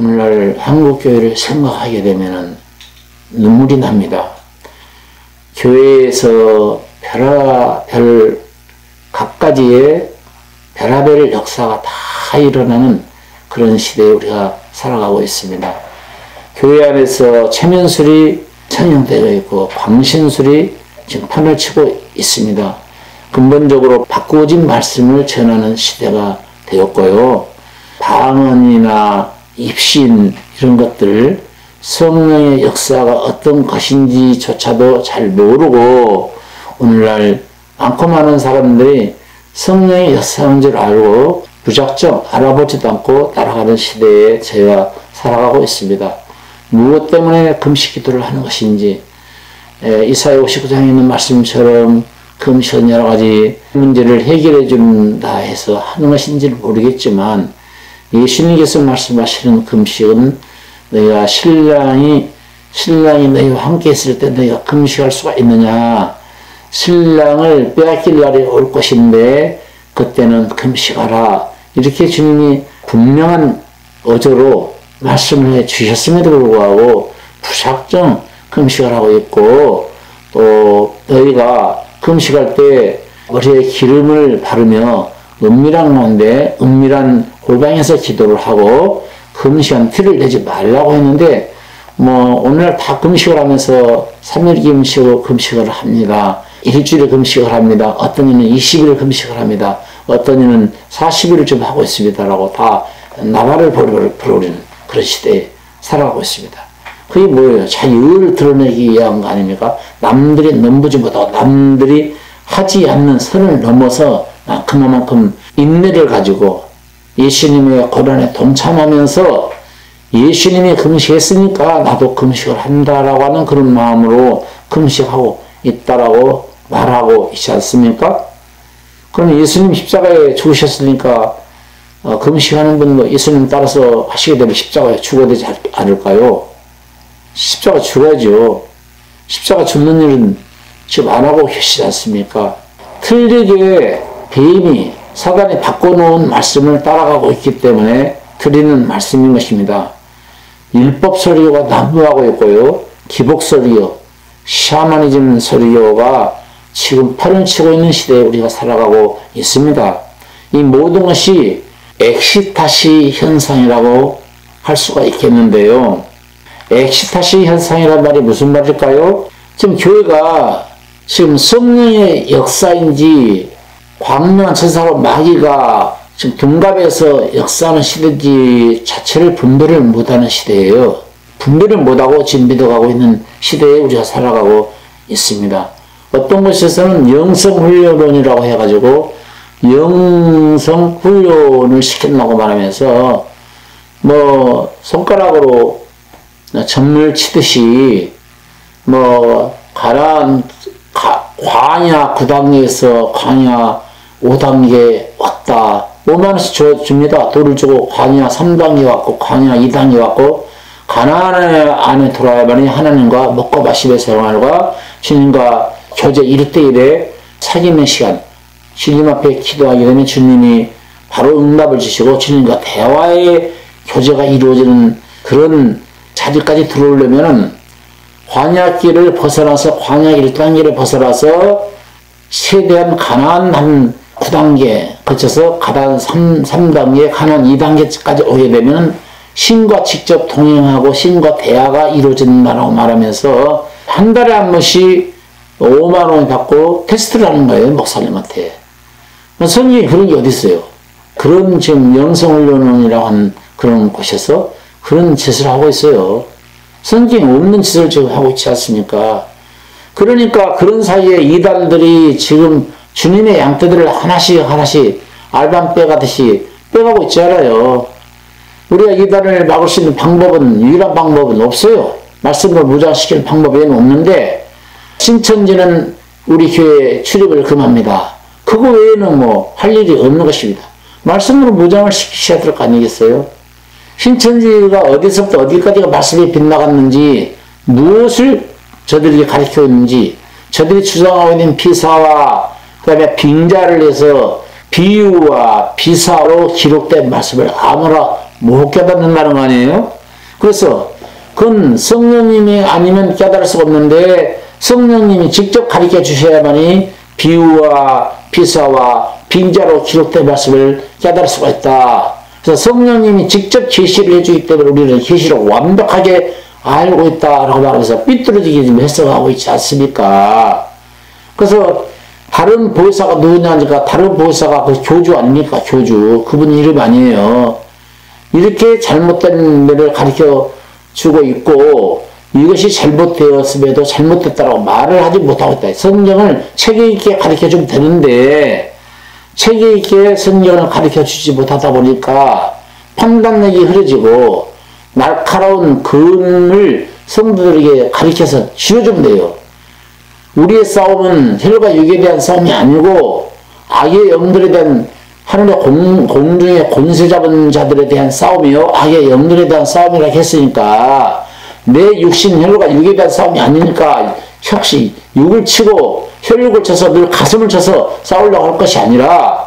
오늘날 한국교회를 생각하게 되면 눈물이 납니다. 교회에서 별하별 각가지의 별하별 역사가 다 일어나는 그런 시대에 우리가 살아가고 있습니다. 교회 안에서 체면술이 천연되어 있고 광신술이 지금 판을 치고 있습니다. 근본적으로 바꾸어진 말씀을 전하는 시대가 되었고요. 방언이나 입신 이런 것들 성령의 역사가 어떤 것인지조차도 잘 모르고 오늘날 많고 많은 사람들이 성령의 역사인 줄 알고 무작정 알아보지도 않고 따라가는 시대에 저희가 살아가고 있습니다. 무엇 때문에 금식 기도를 하는 것인지 이사야 59장에 있는 말씀처럼 금식은 여러 가지 문제를 해결해 준다 해서 하는 것인지를 모르겠지만 예수님께서 말씀하시는 금식은 너희가 신랑이 너희와 함께 있을 때 너희가 금식할 수가 있느냐. 신랑을 빼앗길 날이 올 것인데 그때는 금식하라. 이렇게 주님이 분명한 어조로 말씀을 해 주셨음에도 불구하고 무작정 금식을 하고 있고 또 너희가 금식할 때 머리에 기름을 바르며 은밀한 가운데 은밀한 골방에서 기도를 하고 금식한 티를 내지 말라고 했는데 오늘 다 금식을 하면서 3일 금식을 합니다. 일주일에 금식을 합니다. 어떤 이는 20일 금식을 합니다. 어떤 이는 40일을 좀 하고 있습니다라고 다 나발을 벌어버리는 그런 시대에 살아가고 있습니다. 그게 뭐예요? 자기 의를 드러내기 위한 거 아닙니까? 남들이 넘보지 못하고 남들이 하지 않는 선을 넘어서 그만큼 인내를 가지고 예수님의 고난에 동참하면서 예수님이 금식했으니까 나도 금식을 한다라고 하는 그런 마음으로 금식하고 있다라고 말하고 있지 않습니까? 그럼 예수님 십자가에 죽으셨으니까 금식하는 분도 예수님 따라서 하시게 되면 십자가에 죽어야 되지 않을까요? 십자가 죽어야죠. 십자가 죽는 일은 지금 안 하고 계시지 않습니까? 틀리게 뱀이 사단이 바꿔놓은 말씀을 따라가고 있기 때문에 드리는 말씀인 것입니다. 율법 설교가 난무하고 있고요. 기복 설교, 샤머니즘 설교가 지금 판을 치고 있는 시대에 우리가 살아가고 있습니다. 이 모든 것이 엑시타시 현상이라고 할 수가 있겠는데요. 엑시타시 현상이란 말이 무슨 말일까요? 지금 교회가 지금 성령의 역사인지 광명한 천사로 마귀가 지금 둔갑해서 역사하는 시대인지 자체를 분별을 못하는 시대예요. 분별을 못하고 지금 믿어가고 있는 시대에 우리가 살아가고 있습니다. 어떤 곳에서는 영성훈련론이라고 해가지고 영성훈련을 시킨다고 말하면서 손가락으로 점을 치듯이 광야 9단계에서 광야 5단계 왔다. 5만원씩 줍니다. 돈을 주고 광야 3단계 왔고 광야 2단계 왔고 가나안 안에 돌아야만이 하나님과 먹고 마시며 생활과 주님과 교제 1대1의 사귐의 시간, 주님 앞에 기도하게 되면 주님이 바로 응답을 주시고 주님과 대화의 교제가 이루어지는 그런 자리까지 들어오려면은 광야길을 벗어나서 광야 1단계를 벗어나서 최대한 가나안 한 9단계 거쳐서 가나안 3단계, 가나안 2단계까지 오게 되면 신과 직접 동행하고 신과 대화가 이루어진다고 말하면서 한 달에 한 번씩 5만 원 받고 테스트를 하는 거예요. 목사님한테. 성경에 그런 게 어디 있어요? 그런 지금 영성훈련원이라고 하는 그런 곳에서 그런 짓을 하고 있어요. 성경에 없는 짓을 지금 하고 있지 않습니까? 그러니까 그런 사이에 이단들이 지금 주님의 양떼들을 하나씩 알밤 빼가듯이 빼가고 있지 않아요. 우리가 이단을 막을 수 있는 방법은, 유일한 방법은 없어요. 말씀을 무장시키는 방법 외에는 없는데 신천지는 우리 교회에 출입을 금합니다. 그거 외에는 할 일이 없는 것입니다. 말씀으로 무장을 시키셔야 될 거 아니겠어요? 신천지가 어디서부터 어디까지가 말씀이 빗나갔는지, 무엇을 저들이 가르쳐 있는지, 저들이 주장하고 있는 비사와 그 다음에 빙자를 해서 비유와 비사로 기록된 말씀을 아무나 못 깨닫는다는 거 아니에요? 그래서 그건 성령님이 아니면 깨달을 수가 없는데 성령님이 직접 가르쳐 주셔야만이 비유와 비사와 빙자로 기록된 말씀을 깨달을 수가 있다. 그래서 성령님이 직접 계시를 해주기 때문에 우리는 계시를 완벽하게 알고 있다라고 말하면서 삐뚤어지게 좀 해석하고 있지 않습니까? 그래서 다른 보혜사가 누구냐니까 다른 보혜사가 그 교주 아닙니까? 교주. 그분 이름 아니에요. 이렇게 잘못된 면을 가르쳐 주고 있고 이것이 잘못되었음에도 잘못됐다라고 말을 하지 못하고 있다. 성경을 체계 있게 가르쳐 주면 되는데 체계 있게 성경을 가르쳐 주지 못하다 보니까 판단력이 흐려지고 날카로운 금을 성도들에게 가르쳐서 쥐어주면 돼요. 우리의 싸움은 혈과 육에 대한 싸움이 아니고 악의 영들에 대한 하늘의 공중의 권세 잡은 자들에 대한 싸움이요. 악의 영들에 대한 싸움이라고 했으니까 내 육신 혈과 육에 대한 싸움이 아니니까 혹시 육을 치고 혈육을 쳐서 늘 가슴을 쳐서 싸우려고 할 것이 아니라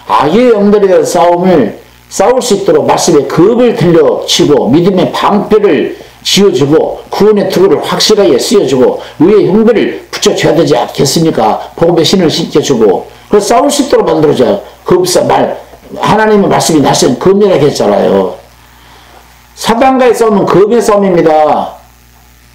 악의 영들에 대한 싸움을 싸울 수 있도록 말씀의 급을 들려치고 믿음의 방패를 쥐어주고 구원의 투구를 확실하게 쓰여주고 의의 흉배를 붙여줘야 되지 않겠습니까? 복음의 신을 신겨주고 그래서 싸울 수 있도록 만들어줘요. 하나님의 말씀이 날쌘 금이라고 했잖아요. 사단과의 싸움은 금의 싸움입니다.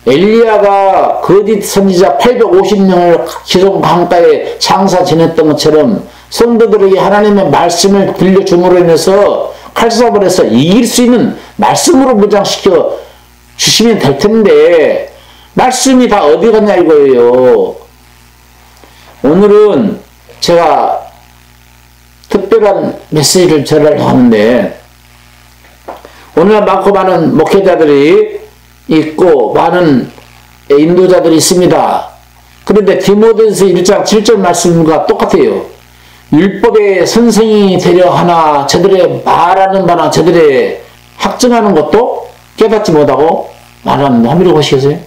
엘리야가 거짓 선지자 850명을 기존 강가에 장사 지냈던 것처럼 성도들에게 하나님의 말씀을 들려줌으로 인해서 칼싸움을 해서 이길 수 있는 말씀으로 무장시켜 주시면 될 텐데 말씀이 다 어디 갔냐 이거예요. 오늘은 제가 특별한 메시지를 전하려고 하는데 오늘날 많고 많은 목회자들이 있고 많은 인도자들이 있습니다. 그런데 디모데전서 1장 7절 말씀과 똑같아요. 율법의 선생이 되려 하나 저들의 말하는 바나 저들의 학증하는 것도 깨닫지 못하고 말하는데 한번 읽어보시겠어요?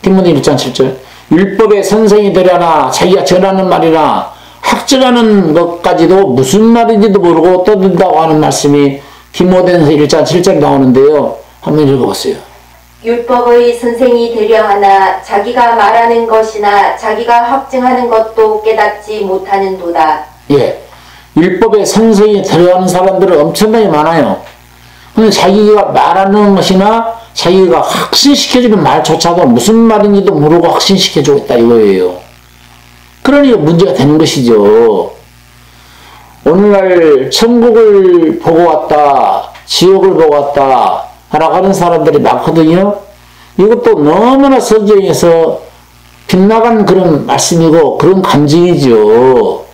디모데전서 1장 7절 율법의 선생이 되려 하나 자기가 전하는 말이나 학증하는 것까지도 무슨 말인지도 모르고 떠든다고 하는 말씀이 디모데전서 1장 7절에 나오는데요. 한번 읽어보세요. 율법의 선생이 되려 하나 자기가 말하는 것이나 자기가 확증하는 것도 깨닫지 못하는 도다. 예, 율법의 선생이 되려 하는 사람들은 엄청나게 많아요. 근데 자기가 말하는 것이나 자기가 확신시켜주는 말조차도 무슨 말인지도 모르고 확신시켜주고 있다 이거예요. 그러니까 문제가 되는 것이죠. 오늘날 천국을 보고 왔다, 지옥을 보고 왔다 라고 하는 사람들이 많거든요. 이것도 너무나 성경에서 빗나간 그런 말씀이고 그런 간증이죠.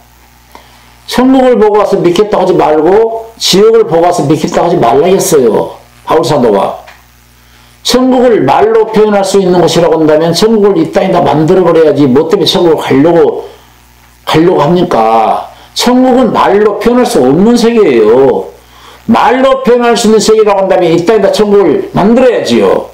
천국을 보고 와서 믿겠다고 하지 말고 지옥을 보고 와서 믿겠다고 하지 말라겠어요. 바울사도가. 천국을 말로 표현할 수 있는 것이라고 한다면 천국을 이 땅에다 만들어버려야지 뭐 때문에 천국을 가려고 합니까? 천국은 말로 표현할 수 없는 세계예요. 말로 표현할 수 있는 세계라고 한다면 이 땅에다 천국을 만들어야지요.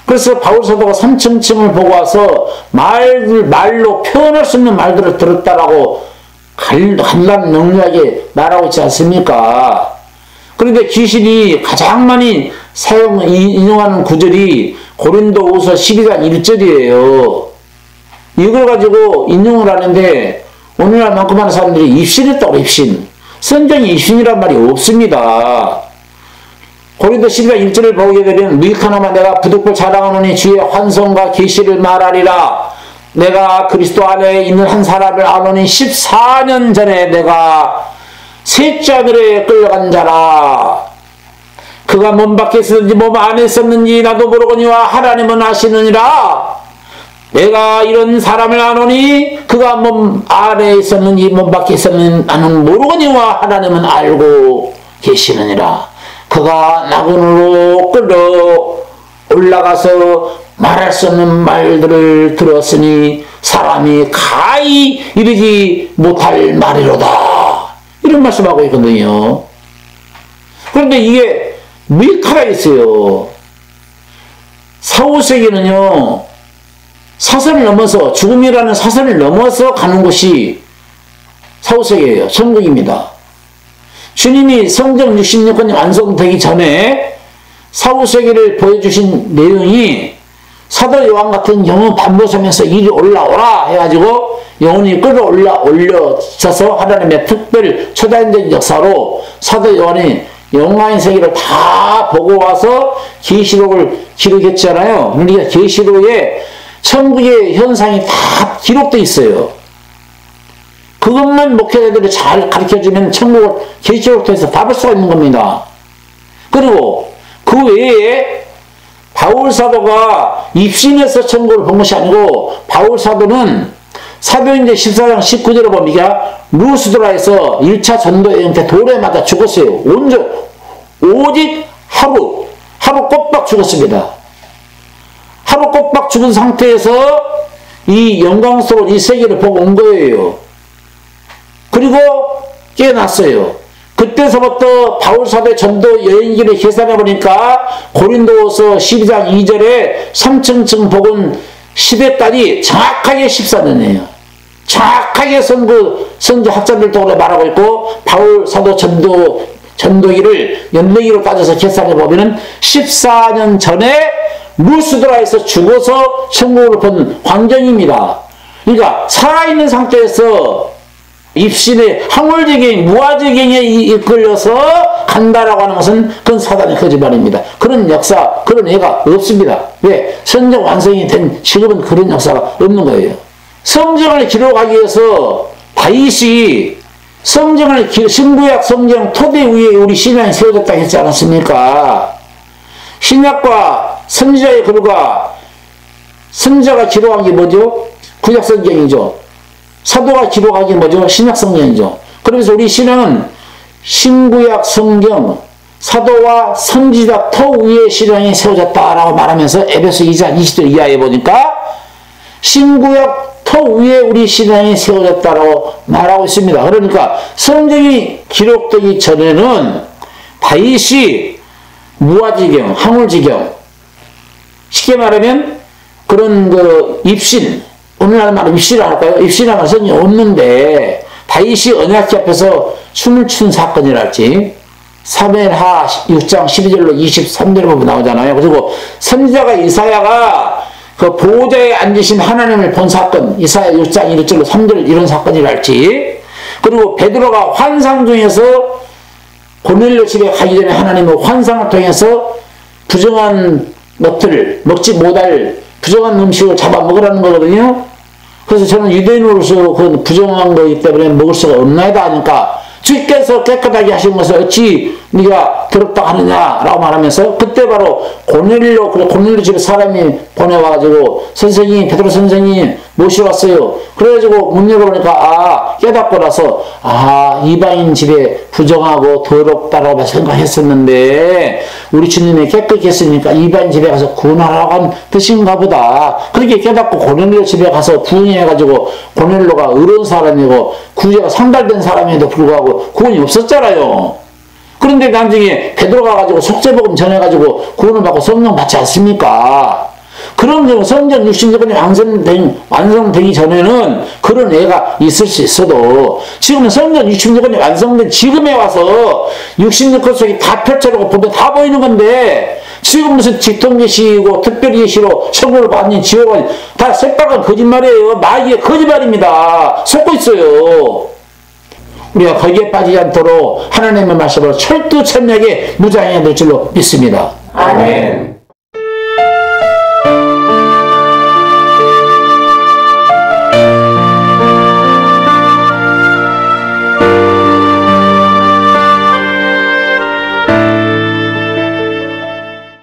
그래서 바울사도가 삼층층을 보고 와서 말로 표현할 수 있는 말들을 들었다라고 간단 명료하게 말하고 있지 않습니까? 그런데 귀신이 가장 많이 인용하는 구절이 고린도후서 12장 1절이에요. 이걸 가지고 인용을 하는데 오늘날 많고 많은 사람들이 입신했다고 입신. 성경에 입신이란 말이 없습니다. 고린도 12장 1절을 보게 되면 무익하나마 내가 부득불 자랑하노니 주의 환성과 계시를 말하리라. 내가 그리스도 안에 있는 한 사람을 아노니 14년 전에 내가 셋째 하늘에 끌려간 자라. 그가 몸 밖에 있었는지 몸 안에 있었는지 나도 모르거니와 하나님은 아시느니라. 내가 이런 사람을 아노니 그가 몸 안에 있었는지 몸 밖에 있었는지 나는 모르거니와 하나님은 알고 계시느니라. 그가 낙원으로 끌려 올라가서 말할 수 없는 말들을 들었으니 사람이 가히 이르지 못할 말이로다. 이런 말씀하고 있거든요. 그런데 이게 미카가 있어요. 사후세계는요, 사선을 넘어서, 죽음이라는 사선을 넘어서 가는 곳이 사후세계예요. 천국입니다. 주님이 성경 66권이 완성되기 전에 사후세계를 보여주신 내용이 사도 요한 같은 경우 반복하면서 이리 올라오라 해가지고 영혼이 올려져서 하나님의 특별 초단적 역사로 사도 요한이 영광의 세계를 다 보고 와서 계시록을 기록했잖아요. 그러니까 계시록에 천국의 현상이 다 기록되어 있어요. 그것만 목회자들이 잘 가르쳐주면 천국을 계시록을 통해서 다 볼 수가 있는 겁니다. 그리고 그 외에 바울 사도가 입신해서 천국을 본 것이 아니고 바울 사도는 사도행전 14장 19절에 보니까 루스드라에서 1차 전도 여행 때 돌에 맞아 죽었어요. 오직 하루 꼬박 죽었습니다. 하루 꼬박 죽은 상태에서 이 영광스러운 이 세계를 보고 온 거예요. 그리고 깨어났어요. 그때서부터 바울사도의 전도 여행기를 계산해 보니까 고린도후서 12장 2절에 3층층 복음 시대까지 정확하게 14년이에요. 정확하게 선교 학자들도 그래 말하고 있고 바울사도 전도기를 연대기로 따져서 계산해 보면은 14년 전에 루스드라에서 죽어서 천국을 본 광경입니다. 그러니까 살아있는 상태에서 입신의 항월지경, 무아지경에 이끌려서 간다라고 하는 것은 그건 사단의 거짓말입니다. 그런 역사, 그런 애가 없습니다. 왜? 성경 완성이 된 지금은 그런 역사가 없는 거예요. 성경을 기록하기 위해서 다윗이 성경을 신구약 성경 토대 위에 우리 신앙이 세워졌다고 했지 않았습니까? 신약과 선지자의 글과 선지자가 기록한 게 뭐죠? 구약 성경이죠. 사도가 기록한 게 뭐죠? 신약 성경이죠. 그래서 우리 신앙은 신구약 성경, 사도와 선지자 토 위에 신앙이 세워졌다라고 말하면서 에베소 2장 20절 이하에 보니까 신구약 토 위에 우리 신앙이 세워졌다라고 말하고 있습니다. 그러니까 성경이 기록되기 전에는 다윗이 무아지경, 항울지경, 쉽게 말하면 그런 그 입신, 오늘날 말로 입신이라고 할까요? 입신이라는 성경이 없는데 다윗이 언약궤 앞에서 춤을 춘 사건이랄지 사무엘하 6장 12절로 23절에 보면 나오잖아요. 그리고 선지자가 이사야가 그 보호자에 앉으신 하나님을 본 사건, 이사야 6장 1절로 3절 이런 사건이랄지, 그리고 베드로가 환상 중에서 고넬료 집에 가기 전에 하나님의 환상을 통해서 부정한 것들을 먹지 못할 부정한 음식을 잡아 먹으라는 거거든요. 그래서 저는 유대인으로서 그 부정한 거이기 때문에 먹을 수가 없나이다 하니까 주께서 깨끗하게 하신 것을 어찌 네가 더럽다 하느냐라고 말하면서 그때 바로 고넬료 집에 사람이 보내와가지고 선생님, 베드로 선생님 모셔왔어요. 그래가지고 문 열어보니까 깨닫고 나서 이방인 집에 부정하고 더럽다라고 생각했었는데 우리 주님이 깨끗게 했으니까 이방인 집에 가서 구원하라고 한 뜻인가 보다. 그렇게 깨닫고 고넬료 집에 가서 부응해가지고 고넬료가 의로운 사람이고 구제가 상달된 사람에도 불구하고 구원이 없었잖아요. 그런데 나중에 베드로가 가지고 속죄복음 전해가지고 구원을 받고 성령 받지 않습니까? 그런 경우 성경 66권이 완성되기 전에는 그런 애가 있을 수 있어도 지금은 성경 66권이 완성된 지금에 와서 66권 속이 다 펼쳐놓고 보면 다 보이는 건데 지금 무슨 직통계시고 특별계시로 천국을 받는 지옥은 다 새빨간 거짓말이에요. 마귀의 거짓말입니다. 속고 있어요. 우리가 거기에 빠지지 않도록 하나님의 말씀으로 철두철미하게 무장해야 될 줄로 믿습니다. 아멘.